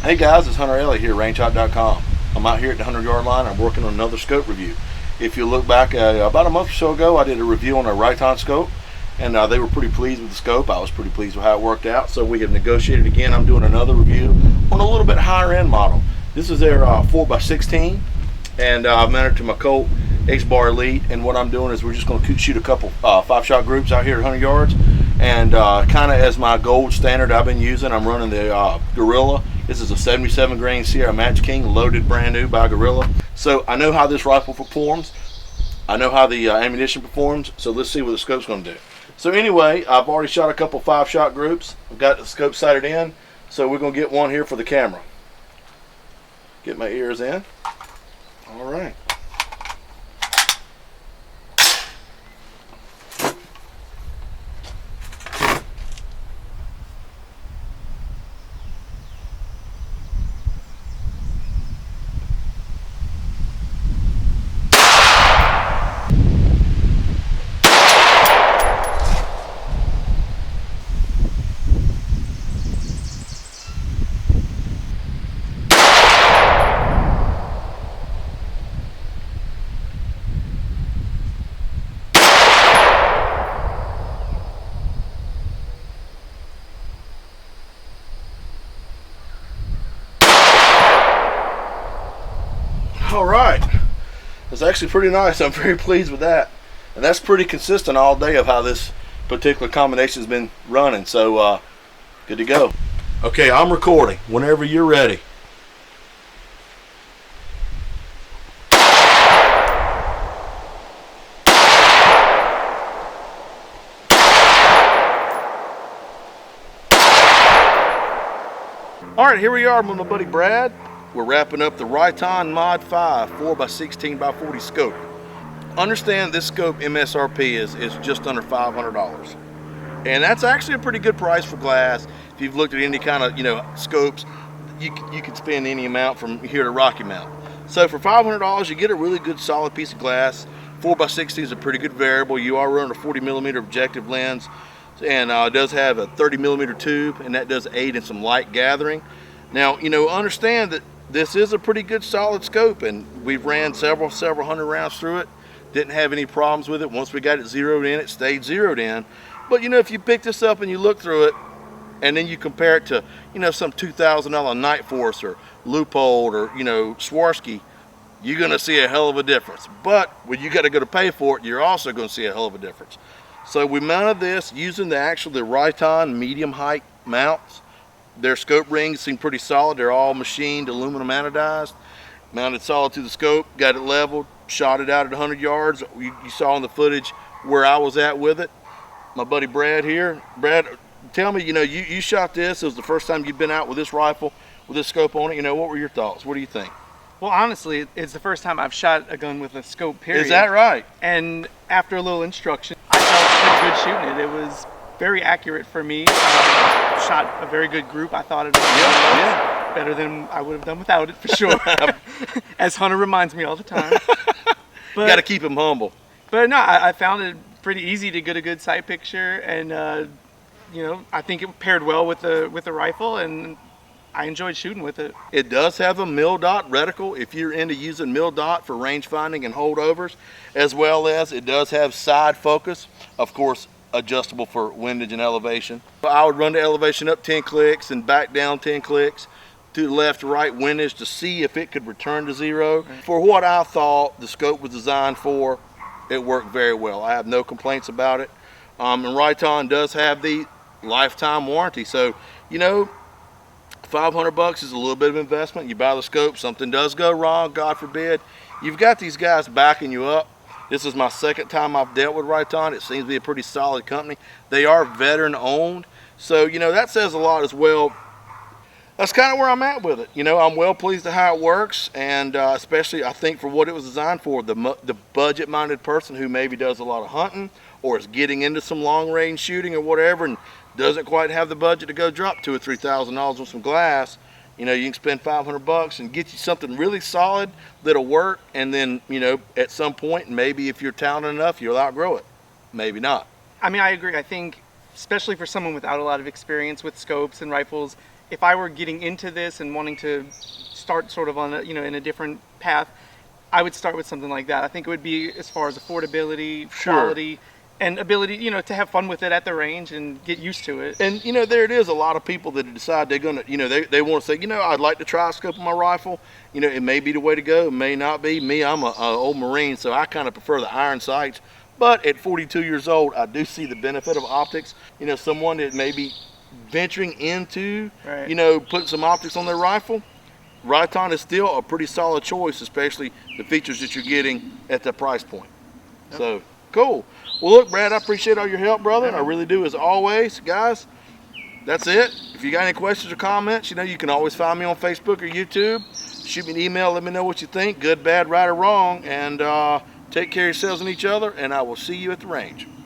Hey guys, it's Hunter Ellie here, rangehot.com. I'm out here at the 100-yard line. I'm working on another scope review. If you look back about a month or so ago, I did a review on a Riton scope, and they were pretty pleased with the scope. I was pretty pleased with how it worked out, so we have negotiated again. I'm doing another review on a little bit higher end model. This is their 4x16, and I've mounted it to my Colt X-Bar Elite, and what I'm doing is we're just going to shoot a couple 5-shot groups out here at 100 yards, and kind of as my gold standard I've been using, I'm running the Gorilla. This is a 77 grain Sierra Match King, loaded brand new by Gorilla. So I know how this rifle performs. I know how the ammunition performs. So let's see what the scope's going to do. So anyway, I've already shot a couple 5-shot groups. I've got the scope sighted in. So we're going to get one here for the camera. Get my ears in. All right. All right, it's actually pretty nice. I'm very pleased with that, and that's pretty consistent all day of how this particular combination has been running. So good to go. Okay, I'm recording whenever you're ready. All right, here we are with my buddy Brad. We're wrapping up the Riton Mod 5 4x16x40 scope. Understand this scope MSRP is just under $500. And that's actually a pretty good price for glass. If you've looked at any kind of, scopes, you could spend any amount from here to Rocky Mount. So for $500, you get a really good solid piece of glass. 4x16 is a pretty good variable. You are running a 40mm objective lens, and it does have a 30mm tube, and that does aid in some light gathering. Now, understand that this is a pretty good solid scope, and we've ran several hundred rounds through it. Didn't have any problems with it. Once we got it zeroed in, it stayed zeroed in. But if you pick this up and you look through it, and then you compare it to some $2,000 Night Force or Leupold or Swarovski, you're going to see a hell of a difference. But when you got to go to pay for it, you're also going to see a hell of a difference. So we mounted this using the Riton medium height mounts. Their scope rings seem pretty solid. They're all machined aluminum anodized. Mounted solid to the scope, got it leveled, shot it out at 100 yards. You saw in the footage where I was at with it. My buddy Brad here. Brad, tell me, you shot this. It was the first time you've been out with this rifle, with this scope on it. What were your thoughts? What do you think? Well, honestly, it's the first time I've shot a gun with a scope, period. Is that right? And after a little instruction, I felt pretty good shooting it. It was very accurate for me. Shot a very good group. I thought it was better than I would have done without it, for sure. As Hunter reminds me all the time. But, you got to keep him humble. But no, I found it pretty easy to get a good sight picture, and I think it paired well with the rifle, and I enjoyed shooting with it. It does have a Dot Reticle if you're into using Dot for range finding and holdovers, as well as it does have side focus, of course, adjustable for windage and elevation. I would run the elevation up 10 clicks and back down 10 clicks to the left to right windage to see if it could return to zero. Right. For what I thought the scope was designed for, it worked very well. I have no complaints about it. And Riton does have the lifetime warranty. So, $500 is a little bit of investment. You buy the scope, something does go wrong, God forbid. You've got these guys backing you up. This is my second time I've dealt with Riton. It seems to be a pretty solid company. They are veteran owned. So, that says a lot as well. That's kind of where I'm at with it. I'm well pleased with how it works, and especially I think for what it was designed for, the budget-minded person who maybe does a lot of hunting or is getting into some long-range shooting or whatever and doesn't quite have the budget to go drop $2,000 or $3,000 on some glass. You can spend $500 and get you something really solid that'll work, and then at some point, maybe if you're talented enough, you'll outgrow it. Maybe not. I mean, I agree. I think especially for someone without a lot of experience with scopes and rifles, if I were getting into this and wanting to start sort of on a, in a different path, I would start with something like that. I think it would be as far as affordability, quality, and ability, to have fun with it at the range and get used to it. And there it is. A lot of people that decide they're gonna, they want to say, I'd like to try a scope on my rifle. It may be the way to go. It may not be. Me, I'm a old Marine, so I kind of prefer the iron sights. But at 42 years old, I do see the benefit of optics. Someone that may be venturing into, putting some optics on their rifle. Riton is still a pretty solid choice, especially the features that you're getting at the price point. Yep. So cool. Well, look, Brad, I appreciate all your help, brother. I really do, as always, guys. That's it. If you got any questions or comments, you can always find me on Facebook or YouTube. Shoot me an email. Let me know what you think, good, bad, right, or wrong. And take care of yourselves and each other. And I will see you at the range.